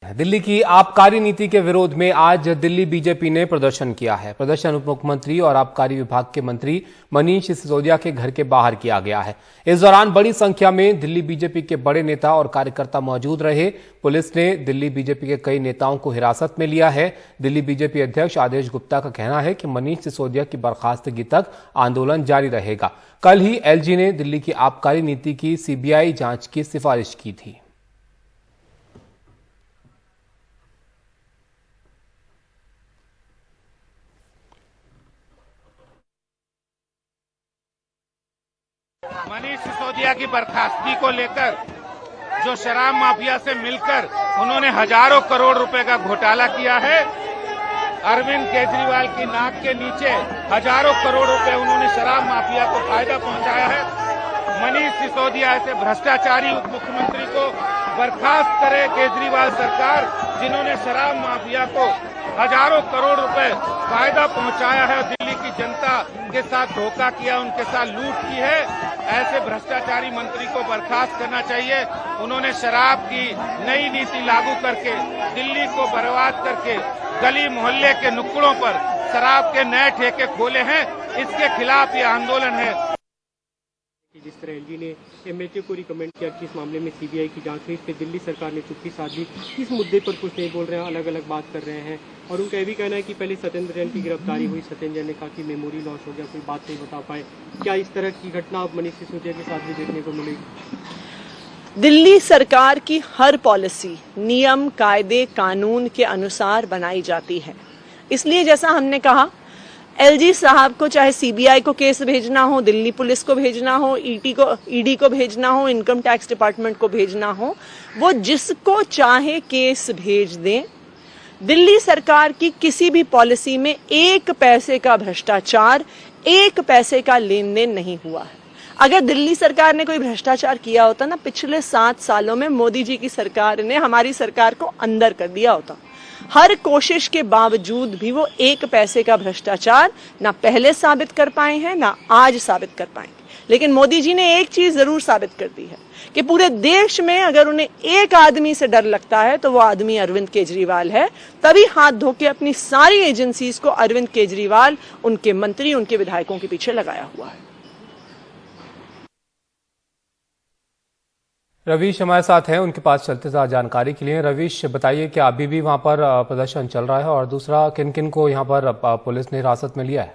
हैं। दिल्ली की आबकारी नीति के विरोध में आज दिल्ली बीजेपी ने प्रदर्शन किया है। प्रदर्शन उप मुख्यमंत्री और आबकारी विभाग के मंत्री मनीष सिसोदिया के घर के बाहर किया गया है। इस दौरान बड़ी संख्या में दिल्ली बीजेपी के बड़े नेता और कार्यकर्ता मौजूद रहे। पुलिस ने दिल्ली बीजेपी के कई नेताओं को हिरासत में लिया है। दिल्ली बीजेपी अध्यक्ष आदेश गुप्ता का कहना है कि मनीष सिसोदिया की बर्खास्तगी तक आंदोलन जारी रहेगा। कल ही एलजी ने दिल्ली की आबकारी नीति की सीबीआई जांच की सिफारिश की थी। मनीष सिसोदिया की बर्खास्तगी को लेकर जो शराब माफिया से मिलकर उन्होंने हजारों करोड़ रुपए का घोटाला किया है, अरविंद केजरीवाल की नाक के नीचे हजारों करोड़ रुपए उन्होंने शराब माफिया को फायदा पहुंचाया है। मनीष सिसोदिया ऐसे भ्रष्टाचारी उप मुख्यमंत्री को बर्खास्त करे केजरीवाल सरकार, जिन्होंने शराब माफिया को हजारों करोड़ रुपए फायदा पहुंचाया है, दिल्ली की जनता के साथ धोखा किया, उनके साथ लूट की है। ऐसे भ्रष्टाचारी मंत्री को बर्खास्त करना चाहिए। उन्होंने शराब की नई नीति लागू करके दिल्ली को बर्बाद करके गली मोहल्ले के नुक्कड़ों पर शराब के नए ठेके खोले हैं। इसके खिलाफ ये आंदोलन है। जिस तरह एलजी ने एमएचए को रिकमेंड किया कि इस मामले में सीबीआई की जांच हुई, इस पर दिल्ली सरकार ने चुप्पी साध दी। इस मुद्दे पर कुछ नहीं बोल रहे हैं, अलग अलग बात कर रहे हैं। और उनका यह भी कहना है कि पहले सत्येंद्र जैन की गिरफ्तारी हुई, सत्येंद्र जैन ने कहा कि मेमोरी लॉस हो गया, कोई बात नहीं बता पाए। क्या इस तरह की घटना अब मनीष सिसोदिया के साथ भी देखने को मिलेगी? दिल्ली सरकार की हर पॉलिसी नियम, कायदे, कानून के अनुसार बनाई जाती है। इसलिए जैसा हमने कहा, एलजी साहब को चाहे सीबीआई को केस भेजना हो, दिल्ली पुलिस को भेजना हो, ईडी को भेजना हो, इनकम टैक्स डिपार्टमेंट को भेजना हो, वो जिसको चाहे केस भेज दें। दिल्ली सरकार की किसी भी पॉलिसी में एक पैसे का भ्रष्टाचार, एक पैसे का लेन देन नहीं हुआ है। अगर दिल्ली सरकार ने कोई भ्रष्टाचार किया होता ना, पिछले 7 सालों में मोदी जी की सरकार ने हमारी सरकार को अंदर कर दिया होता। हर कोशिश के बावजूद भी वो एक पैसे का भ्रष्टाचार ना पहले साबित कर पाए हैं, ना आज साबित कर पाएंगे। लेकिन मोदी जी ने एक चीज जरूर साबित कर दी है कि पूरे देश में अगर उन्हें एक आदमी से डर लगता है तो वो आदमी अरविंद केजरीवाल है। तभी हाथ धो के अपनी सारी एजेंसीज को अरविंद केजरीवाल, उनके मंत्री, उनके विधायकों के पीछे लगाया हुआ है। रवीश हमारे साथ हैं, उनके पास चलते साथ जानकारी के लिए। रवीश, बताइए कि अभी भी वहां पर प्रदर्शन चल रहा है, और दूसरा किन किन को यहां पर पुलिस ने हिरासत में लिया है?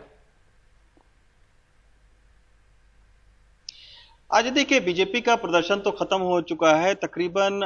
आज देखिए, बीजेपी का प्रदर्शन तो खत्म हो चुका है। तकरीबन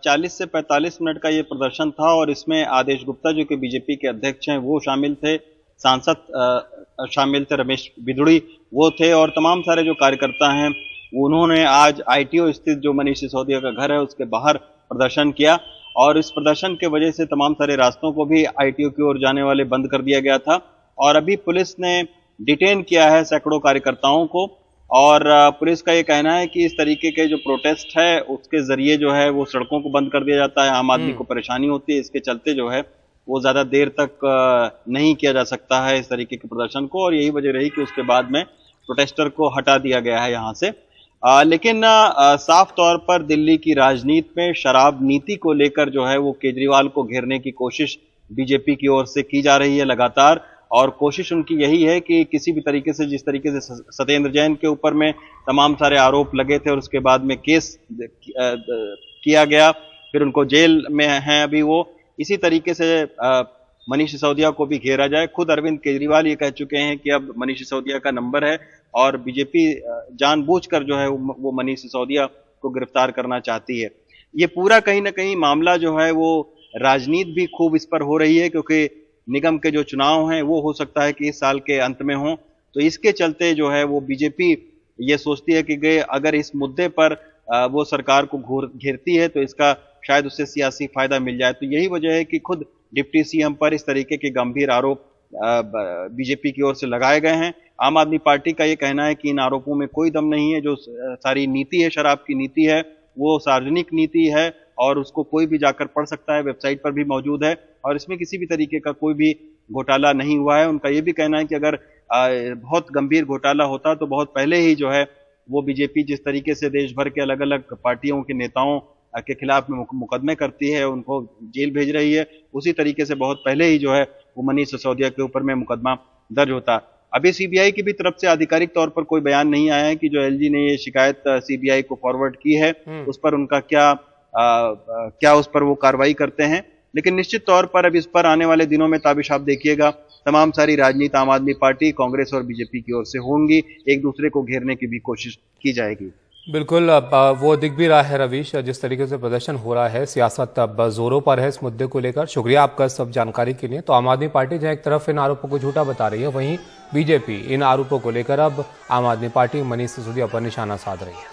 40 से 45 मिनट का ये प्रदर्शन था, और इसमें आदेश गुप्ता जो कि बीजेपी के अध्यक्ष हैं वो शामिल थे, सांसद शामिल थे, रमेश बिधूड़ी वो थे, और तमाम सारे जो कार्यकर्ता हैं उन्होंने आज आईटीओ स्थित जो मनीष सिसोदिया का घर है उसके बाहर प्रदर्शन किया। और इस प्रदर्शन के वजह से तमाम सारे रास्तों को भी आईटीओ की ओर जाने वाले बंद कर दिया गया था। और अभी पुलिस ने डिटेन किया है सैकड़ों कार्यकर्ताओं को, और पुलिस का ये कहना है कि इस तरीके के जो प्रोटेस्ट है उसके जरिए जो है वो सड़कों को बंद कर दिया जाता है, आम आदमी को परेशानी होती है, इसके चलते जो है वो ज्यादा देर तक नहीं किया जा सकता है इस तरीके के प्रदर्शन को। और यही वजह रही कि उसके बाद में प्रोटेस्टर को हटा दिया गया है यहाँ से। लेकिन साफ तौर पर दिल्ली की राजनीति में शराब नीति को लेकर जो है वो केजरीवाल को घेरने की कोशिश बीजेपी की ओर से की जा रही है लगातार। और कोशिश उनकी यही है कि किसी भी तरीके से, जिस तरीके से सत्येंद्र जैन के ऊपर में तमाम सारे आरोप लगे थे और उसके बाद में केस किया गया, फिर उनको जेल में हैं अभी वो, इसी तरीके से मनीष सिसोदिया को भी घेरा जाए। खुद अरविंद केजरीवाल ये कह चुके हैं कि अब मनीष सिसोदिया का नंबर है, और बीजेपी जानबूझकर जो है वो मनीष सिसोदिया को गिरफ्तार करना चाहती है। ये पूरा कहीं ना कहीं मामला जो है वो राजनीति भी खूब इस पर हो रही है, क्योंकि निगम के जो चुनाव हैं वो हो सकता है कि इस साल के अंत में हों। तो इसके चलते जो है वो बीजेपी ये सोचती है कि अगर इस मुद्दे पर वो सरकार को घेरती है तो इसका शायद उससे सियासी फायदा मिल जाए। तो यही वजह है कि खुद डिप्टी सीएम पर इस तरीके के गंभीर आरोप बीजेपी की ओर से लगाए गए हैं। आम आदमी पार्टी का ये कहना है कि इन आरोपों में कोई दम नहीं है। जो सारी नीति है, शराब की नीति है, वो सार्वजनिक नीति है और उसको कोई भी जाकर पढ़ सकता है, वेबसाइट पर भी मौजूद है, और इसमें किसी भी तरीके का कोई भी घोटाला नहीं हुआ है। उनका ये भी कहना है कि अगर बहुत गंभीर घोटाला होता तो बहुत पहले ही जो है वो बीजेपी जिस तरीके से देश भर के अलग अलग पार्टियों के नेताओं के खिलाफ मुकदमे करती है, उनको जेल भेज रही है, उसी तरीके से बहुत पहले ही जो है वो मनीष सिसोदिया के ऊपर में मुकदमा दर्ज होता। अभी सीबीआई की भी तरफ से आधिकारिक तौर पर कोई बयान नहीं आया है कि जो एलजी ने ये शिकायत सीबीआई को फॉरवर्ड की है उस पर उनका क्या उस पर वो कार्रवाई करते हैं। लेकिन निश्चित तौर पर अब इस पर आने वाले दिनों में ताबिश आप देखिएगा, तमाम सारी राजनीति आम आदमी पार्टी, कांग्रेस और बीजेपी की ओर से होंगी, एक दूसरे को घेरने की भी कोशिश की जाएगी। बिल्कुल, अब वो दिख भी रहा है रवीश, जिस तरीके से प्रदर्शन हो रहा है, सियासत अब जोरों पर है इस मुद्दे को लेकर। शुक्रिया आपका सब जानकारी के लिए। तो आम आदमी पार्टी जहां एक तरफ इन आरोपों को झूठा बता रही है, वहीं बीजेपी इन आरोपों को लेकर अब आम आदमी पार्टी मनीष सिसोदिया पर निशाना साध रही है।